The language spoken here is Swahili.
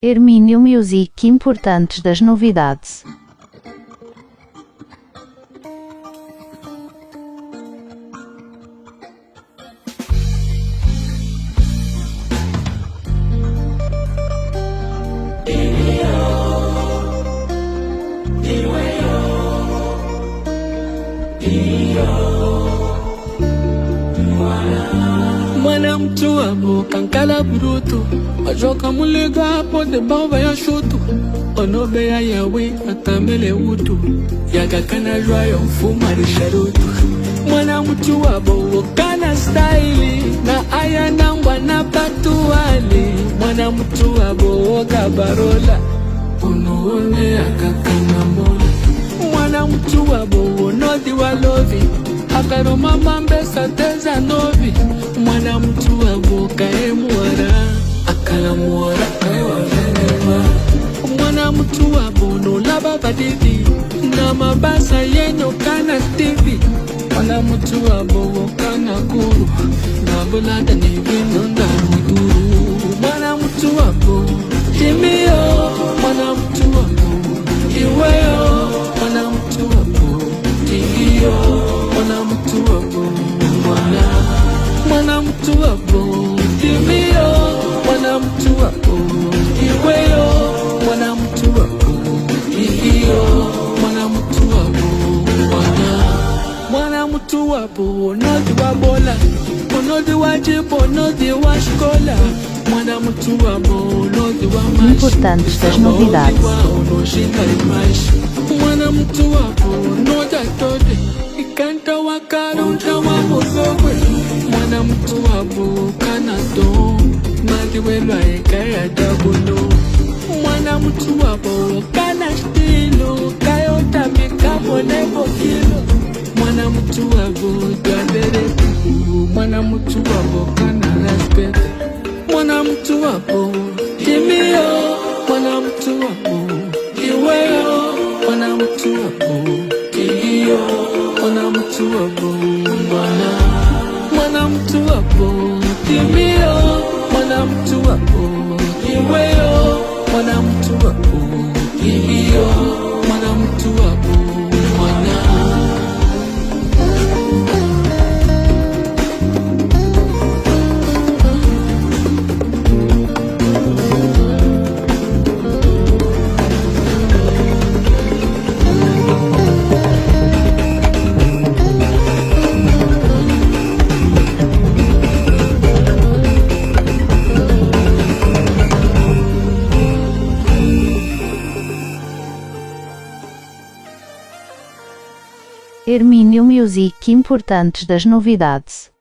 Hermínio Music, importantes das novidades. Mwana mtu abo kankala bruto ajoka muliga pode bamba ya shutu onobe ya yawe atamele utu yakakana jwayo mfuma risharutu. Mwana mtu abo kana style na aya nangwa na patuali. Mwana mtu abo kabarola unoone akakana mola. Mwana mtu abo nodi walovi akaroma mambesa teza novi. Mwana mtu abo kaemuara akalamuara kaewavenema. Mwana mtu abo nolaba badidi na mabasa yenyo kana TV. Mwana mtu abo kana guru na bulada ni vinonda muduru. Mwana mtu abo timio. Mwana mtu abo iweyo. Mwana mtu abo tigio. Mwana mtu abo mwana mtu abo timio. Mwana mtu abo iweyo. Mwana mtu abo tigio. Mwana mtu abo mwana mtu abo nodi wa bola nodi wa jibo nodi wa shkola. Mwana mtu abo nodi wa mashi Importantes das novidades. Mwana mtu abo noda tode ikanta wakala utawa mozogwe. Mwana mtu abo kanato madiwelwa ekaya dagono. Mwana mtu abo kana stilo kayota mikamo nebo kilo. Mwana mtu abo jandere. Mwana mtu abo kana respect. Mwana mtu abo timio. Mwana mtu abo iweyo. Mwana mtu abo tigio. Mwana mtu abo mwana mtu abo timio. Mwana mtu abo iweyo. Mwana mtu abo tigio. Mwana mtu abo Hermínio Music, importantes das novidades.